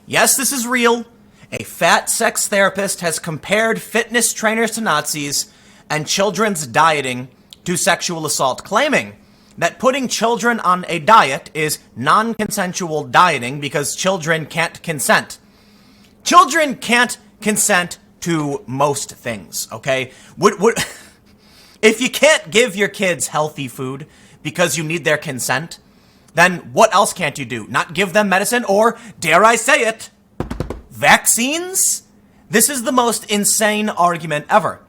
Yes, this is real. A fat sex therapist has compared fitness trainers to Nazis and children's dieting to sexual assault, claiming that putting children on a diet is non-consensual dieting because children can't consent. Children can't consent to most things, okay? If you can't give your kids healthy food because you need their consent, then what else can't you do? Not give them medicine or, dare I say it, vaccines? This is the most insane argument ever.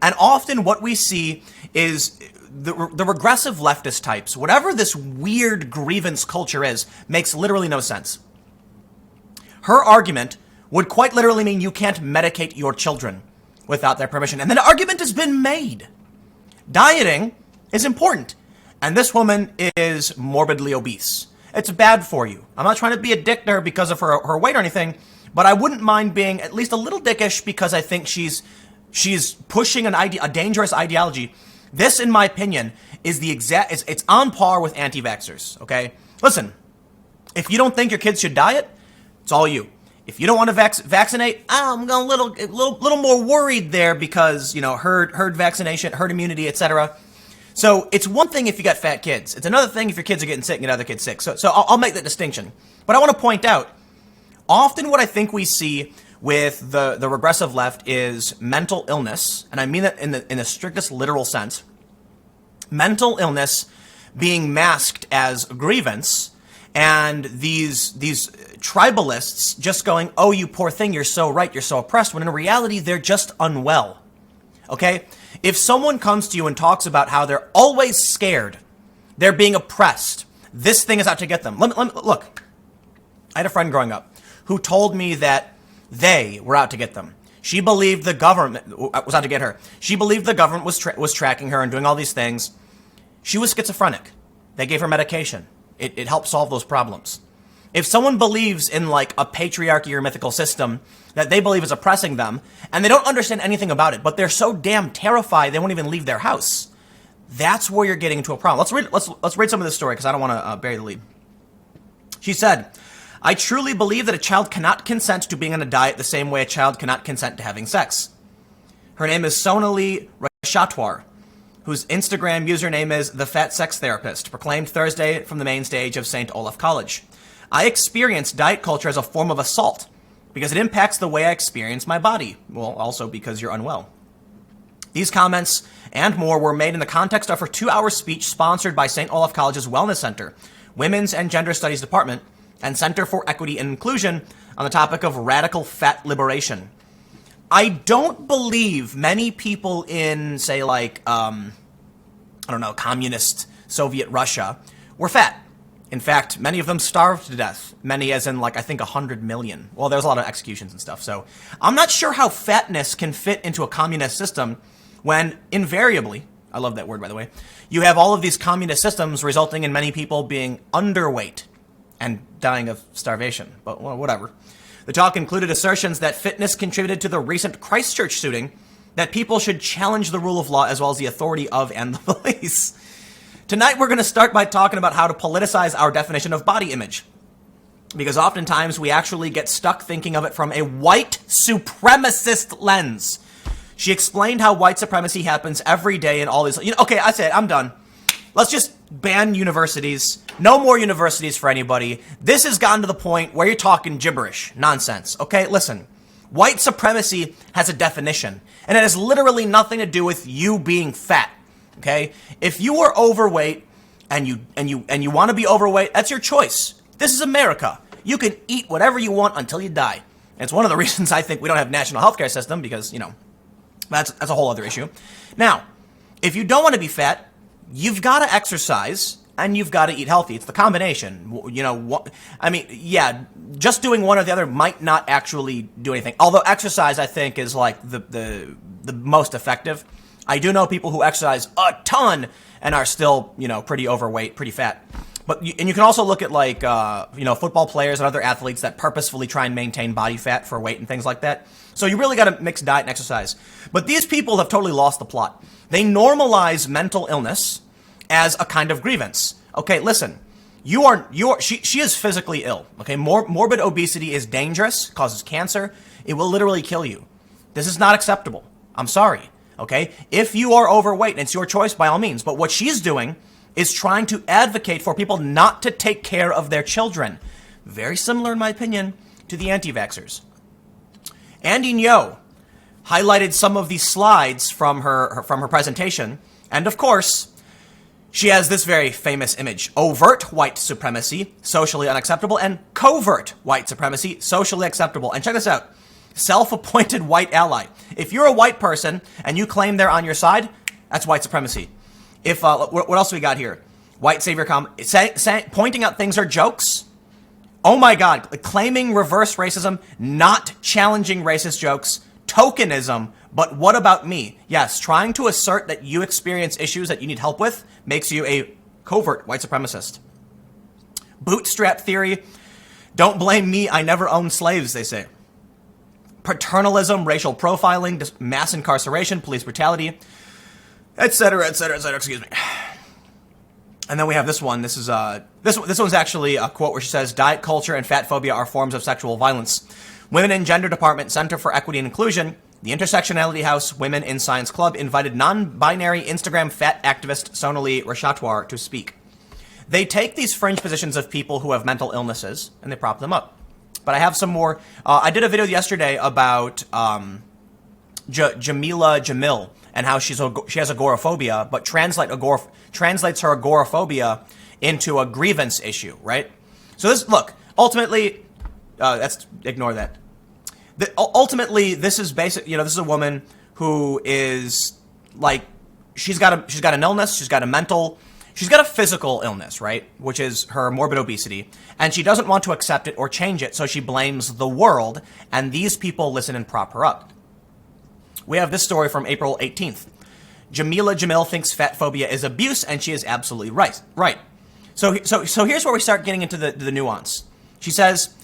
And often what we see is the regressive leftist types, whatever this weird grievance culture is, makes literally no sense. Her argument would quite literally mean you can't medicate your children without their permission. And then the argument has been made. Dieting is important. And this woman is morbidly obese. It's bad for you. I'm not trying to be a dick to her because of her weight or anything, but I wouldn't mind being at least a little dickish because I think she's pushing a dangerous ideology. This, in my opinion, is it's on par with anti-vaxxers, okay? Listen, if you don't think your kids should diet, it's all you. If you don't want to vaccinate, I'm a little more worried there because, herd vaccination, herd immunity, etc. So it's one thing if you got fat kids. It's another thing if your kids are getting sick and get other kids sick. So I'll make that distinction. But I want to point out, often what I think we see with the regressive left is mental illness, and I mean that in the strictest literal sense. Mental illness being masked as grievance, and these tribalists just going, "Oh, you poor thing, you're so right, you're so oppressed," when in reality they're just unwell. Okay? If someone comes to you and talks about how they're always scared, they're being oppressed, this thing is out to get them. Let me look. I had a friend growing up who told me that they were out to get them. She believed the government was out to get her. She believed the government was tracking her and doing all these things. She was schizophrenic. They gave her medication. It helped solve those problems. If someone believes in like a patriarchy or mythical system that they believe is oppressing them, and they don't understand anything about it, but they're so damn terrified they won't even leave their house, that's where you're getting into a problem. Let's read some of this story because I don't want to bury the lead. She said, "I truly believe that a child cannot consent to being on a diet the same way a child cannot consent to having sex." Her name is Sonali Rashatwar, whose Instagram username is The Fat Sex Therapist, proclaimed Thursday from the main stage of St. Olaf College. "I experience diet culture as a form of assault because it impacts the way I experience my body." Well, also because you're unwell. These comments and more were made in the context of her 2-hour speech sponsored by St. Olaf College's Wellness Center, Women's and Gender Studies Department, and Center for Equity and Inclusion on the topic of radical fat liberation. I don't believe many people in, say, like, communist Soviet Russia were fat. In fact, many of them starved to death. Many as in, like, I think 100 million. Well, there's a lot of executions and stuff. So I'm not sure how fatness can fit into a communist system when invariably, I love that word, by the way, you have all of these communist systems resulting in many people being underweight and dying of starvation. But well, whatever. The talk included assertions that fitness contributed to the recent Christchurch shooting, that people should challenge the rule of law as well as the authority of and the police. Tonight, we're going to start by talking about how to politicize our definition of body image, because oftentimes we actually get stuck thinking of it from a white supremacist lens. She explained how white supremacy happens every day in all these... okay, I said, I'm done. Let's just ban universities. No more universities for anybody. This has gotten to the point where you're talking gibberish. Nonsense. Okay, listen. White supremacy has a definition, and it has literally nothing to do with you being fat. Okay? If you are overweight and you want to be overweight, that's your choice. This is America. You can eat whatever you want until you die. And it's one of the reasons I think we don't have a national healthcare system because, that's a whole other issue. Now, if you don't want to be fat, you've got to exercise and you've got to eat healthy. It's the combination. Just doing one or the other might not actually do anything. Although exercise, I think, is like the most effective. I do know people who exercise a ton and are still, pretty overweight, pretty fat. But you can also look at football players and other athletes that purposefully try and maintain body fat for weight and things like that. So you really got to mix diet and exercise. But these people have totally lost the plot. They normalize mental illness as a kind of grievance. Okay, listen, She is physically ill. Okay, morbid obesity is dangerous, causes cancer. It will literally kill you. This is not acceptable. I'm sorry. Okay, if you are overweight, it's your choice by all means. But what she's doing is trying to advocate for people not to take care of their children. Very similar, in my opinion, to the anti-vaxxers. Andy Ngo highlighted some of these slides from her presentation, and of course, she has this very famous image: overt white supremacy, socially unacceptable, and covert white supremacy, socially acceptable. And check this out: self-appointed white ally. If you're a white person and you claim they're on your side, that's white supremacy. If what else do we got here? White savior pointing out things are jokes. Oh my God, claiming reverse racism, not challenging racist jokes, tokenism. But what about me? Yes, trying to assert that you experience issues that you need help with makes you a covert white supremacist. Bootstrap theory. Don't blame me, I never owned slaves, they say. Paternalism, racial profiling, mass incarceration, police brutality, etc., etc., etc., excuse me. And then we have this one. This one's actually a quote where she says, diet culture and fat phobia are forms of sexual violence. Women in Gender Department, Center for Equity and Inclusion, the Intersectionality House Women in Science Club invited non-binary Instagram fat activist Sonali Rashatwar to speak. They take these fringe positions of people who have mental illnesses and they prop them up. But I have some more. I did a video yesterday about Jameela Jamil and how she has agoraphobia, but translates her agoraphobia into a grievance issue, right? So ultimately, ignore that. Ultimately, this is basic. This is a woman who is like, she's got an illness, she's got a physical illness, right? Which is her morbid obesity, and she doesn't want to accept it or change it, so she blames the world, and these people listen and prop her up. We have this story from April 18th. Jameela Jamil thinks fat phobia is abuse, and she is absolutely right. So here's where we start getting into the nuance. She says,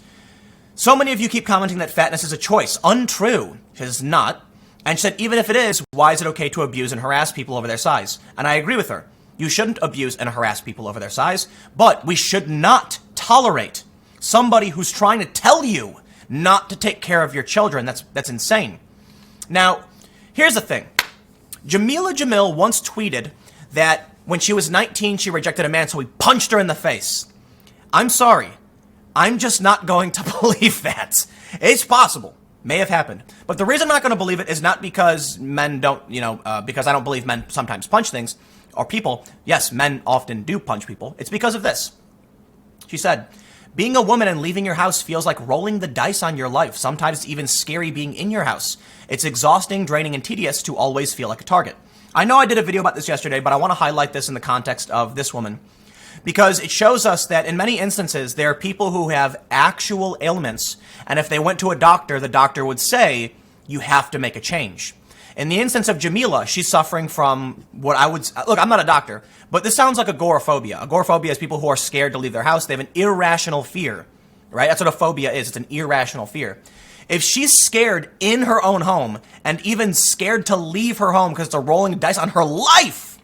so many of you keep commenting that fatness is a choice. Untrue. It is not. And she said, even if it is, why is it okay to abuse and harass people over their size? And I agree with her. You shouldn't abuse and harass people over their size, but we should not tolerate somebody who's trying to tell you not to take care of your children. That's insane. Now, here's the thing. Jameela Jamil once tweeted that when she was 19, she rejected a man, so he punched her in the face. I'm sorry. I'm just not going to believe that. It's possible. May have happened. But the reason I'm not going to believe it is not because men don't, because I don't believe men sometimes punch things or people. Yes, men often do punch people. It's because of this. She said, being a woman and leaving your house feels like rolling the dice on your life. Sometimes it's even scary being in your house. It's exhausting, draining, and tedious to always feel like a target. I know I did a video about this yesterday, but I want to highlight this in the context of this woman, because it shows us that in many instances, there are people who have actual ailments, and if they went to a doctor, the doctor would say, you have to make a change. In the instance of Jameela, she's suffering from what I would... Look, I'm not a doctor, but this sounds like agoraphobia. Agoraphobia is people who are scared to leave their house. They have an irrational fear, right? That's what a phobia is. It's an irrational fear. If she's scared in her own home and even scared to leave her home because it's a rolling dice on her life,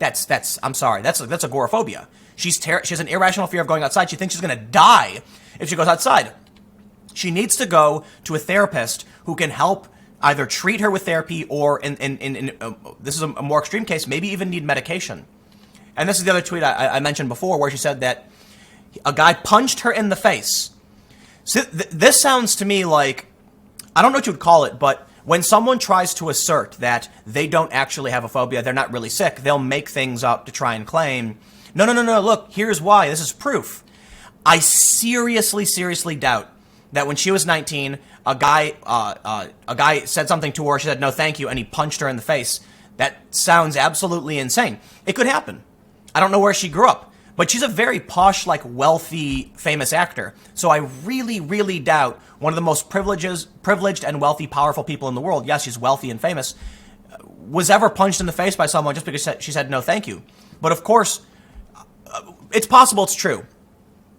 I'm sorry, that's agoraphobia. She has an irrational fear of going outside. She thinks she's going to die if she goes outside. She needs to go to a therapist who can help either treat her with therapy or, in this is a more extreme case, maybe even need medication. And this is the other tweet I mentioned before where she said that a guy punched her in the face. So this sounds to me like, I don't know what you would call it, but when someone tries to assert that they don't actually have a phobia, they're not really sick, they'll make things up to try and claim, no, look, here's why, this is proof. I seriously doubt that when she was 19, a guy said something to her, she said, no, thank you, and he punched her in the face. That sounds absolutely insane. It could happen. I don't know where she grew up, but she's a very posh, like, wealthy, famous actor. So I really doubt one of the most privileged and wealthy, powerful people in the world, yes, she's wealthy and famous, was ever punched in the face by someone just because she said, no, thank you. But of course, it's possible it's true.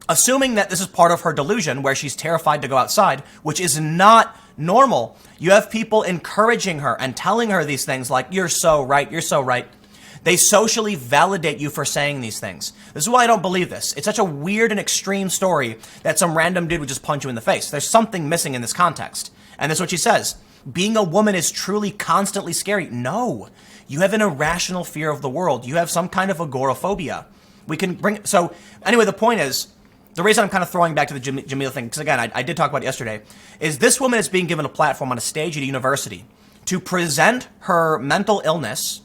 Assuming that this is part of her delusion where she's terrified to go outside, which is not normal. You have people encouraging her and telling her these things like, you're so right, you're so right. They socially validate you for saying these things. This is why I don't believe this. It's such a weird and extreme story that some random dude would just punch you in the face. There's something missing in this context. And that's what she says. Being a woman is truly constantly scary. No, you have an irrational fear of the world. You have some kind of agoraphobia. We can bring, so anyway, the point is, the reason I'm kind of throwing back to the Jameela thing, because again, I did talk about it yesterday, is this woman is being given a platform on a stage at a university to present her mental illness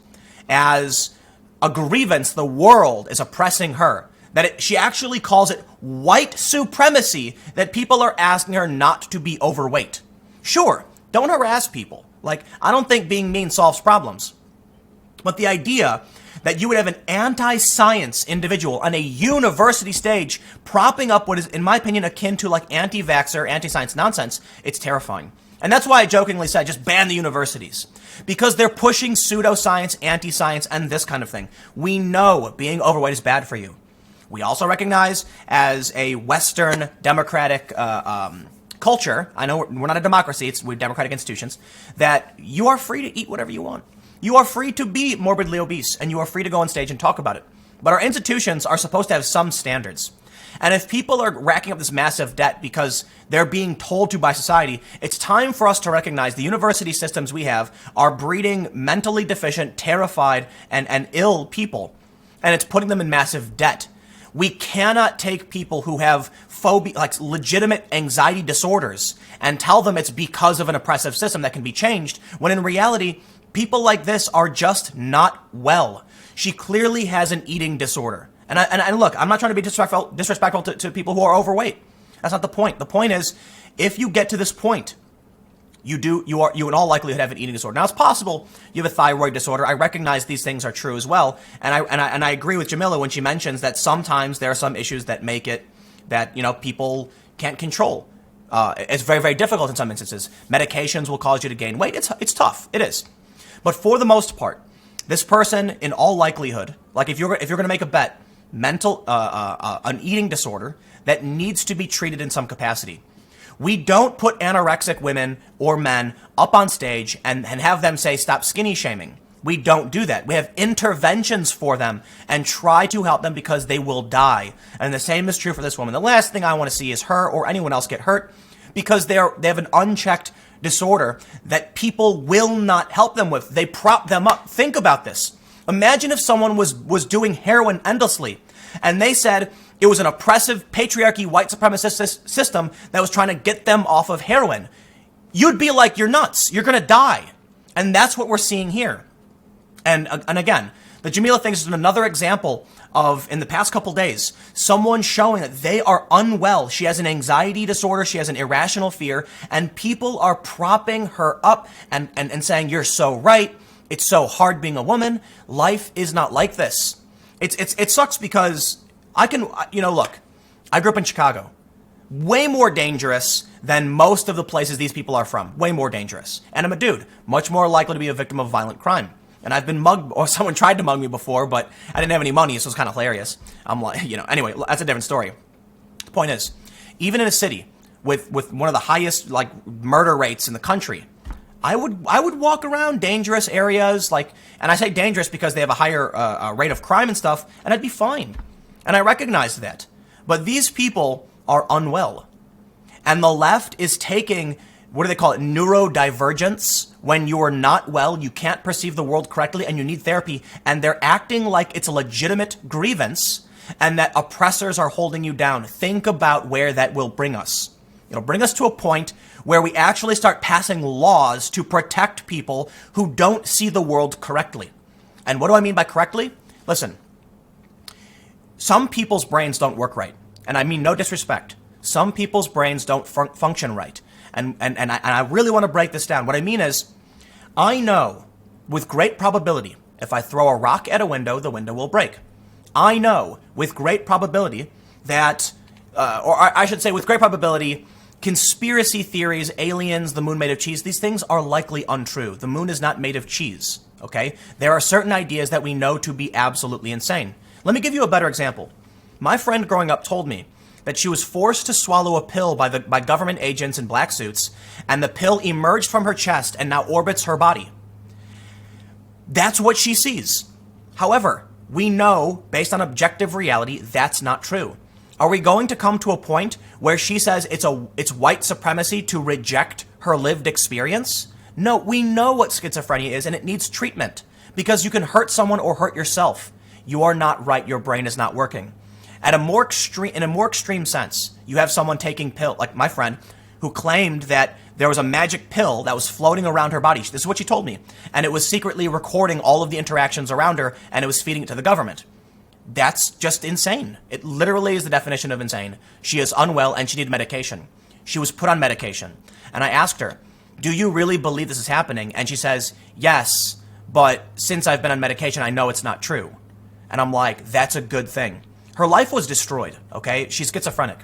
as a grievance the world is oppressing her. She actually calls it white supremacy that people are asking her not to be overweight. Sure, don't harass people. Like, I don't think being mean solves problems. But the idea that you would have an anti-science individual on a university stage propping up what is, in my opinion, akin to like anti-vaxxer, anti-science nonsense, it's terrifying. And that's why I jokingly said just ban the universities. Because they're pushing pseudoscience, anti-science, and this kind of thing. We know being overweight is bad for you. We also recognize as a Western democratic culture, I know we're not a democracy, we're democratic institutions, that you are free to eat whatever you want. You are free to be morbidly obese, and you are free to go on stage and talk about it. But our institutions are supposed to have some standards. And if people are racking up this massive debt because they're being told to by society, it's time for us to recognize the university systems we have are breeding mentally deficient, terrified, and ill people. And it's putting them in massive debt. We cannot take people who have phobia, like legitimate anxiety disorders, and tell them it's because of an oppressive system that can be changed, when in reality, people like this are just not well. She clearly has an eating disorder. And look, I'm not trying to be disrespectful to people who are overweight. That's not the point. The point is, if you get to this point, you in all likelihood have an eating disorder. Now, it's possible you have a thyroid disorder. I recognize these things are true as well. And I agree with Jameela when she mentions that sometimes there are some issues that make it that, people can't control. It's very, very difficult in some instances. Medications will cause you to gain weight. It's tough. It is. But for the most part, this person, in all likelihood, like if you're going to make a bet, an eating disorder that needs to be treated in some capacity. We don't put anorexic women or men up on stage and have them say, stop skinny shaming. We don't do that. We have interventions for them and try to help them because they will die. And the same is true for this woman. The last thing I want to see is her or anyone else get hurt because they have an unchecked disorder that people will not help them with. They prop them up. Think about this. Imagine if someone was doing heroin endlessly and they said it was an oppressive patriarchy white supremacist system that was trying to get them off of heroin. You'd be like, you're nuts. You're going to die. And that's what we're seeing here. And again, the Jameela thing is another example of, in the past couple days, someone showing that they are unwell. She has an anxiety disorder. She has an irrational fear. And people are propping her up and saying, you're so right. It's so hard being a woman. Life is not like this. It sucks because look, I grew up in Chicago. Way more dangerous than most of the places these people are from. Way more dangerous. And I'm a dude, much more likely to be a victim of violent crime. And I've been mugged, or someone tried to mug me before, but I didn't have any money, so it was kind of hilarious. I'm like, anyway, that's a different story. The point is, even in a city with one of the highest murder rates in the country, I would walk around dangerous areas, and I say dangerous because they have a higher rate of crime and stuff, and I'd be fine. And I recognize that. But these people are unwell. And the left is taking, what do they call it, neurodivergence. When you're not well, you can't perceive the world correctly, and you need therapy. And they're acting like it's a legitimate grievance, and that oppressors are holding you down. Think about where that will bring us. It'll bring us to a point where we actually start passing laws to protect people who don't see the world correctly. And what do I mean by correctly? Listen, some people's brains don't work right. And I mean no disrespect. Some people's brains don't function right. And I really want to break this down. What I mean is, I know with great probability, if I throw a rock at a window, the window will break. I know with great probability that, or I should say with great probability, conspiracy theories, aliens, the moon made of cheese, these things are likely untrue. The moon is not made of cheese, okay? There are certain ideas that we know to be absolutely insane. Let me give you a better example. My friend growing up told me that she was forced to swallow a pill by government agents in black suits, and the pill emerged from her chest and now orbits her body. That's what she sees. However, we know, based on objective reality, that's not true. Are we going to come to a point where she says it's white supremacy to reject her lived experience? No, we know what schizophrenia is, and it needs treatment, because you can hurt someone or hurt yourself. You are not right. Your brain is not working. In a more extreme sense, you have someone taking pill, like my friend, who claimed that there was a magic pill that was floating around her body. This is what she told me. And it was secretly recording all of the interactions around her, and it was feeding it to the government. That's just insane. It literally is the definition of insane. She is unwell and she needed medication. She was put on medication. And I asked her, do you really believe this is happening? And she says, yes, but since I've been on medication, I know it's not true. And I'm like, that's a good thing. Her life was destroyed, okay? She's schizophrenic.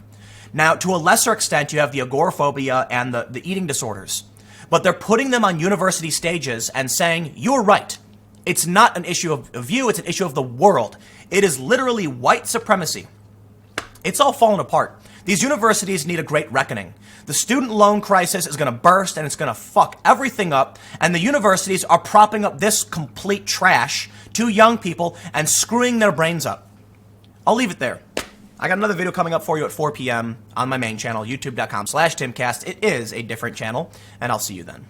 Now, to a lesser extent, you have the agoraphobia and the eating disorders. But they're putting them on university stages and saying, you're right. It's not an issue of you, it's an issue of the world. It is literally white supremacy. It's all fallen apart. These universities need a great reckoning. The student loan crisis is going to burst and it's going to fuck everything up. And the universities are propping up this complete trash to young people and screwing their brains up. I'll leave it there. I got another video coming up for you at 4 p.m. on my main channel, youtube.com/timcast. It is a different channel, and I'll see you then.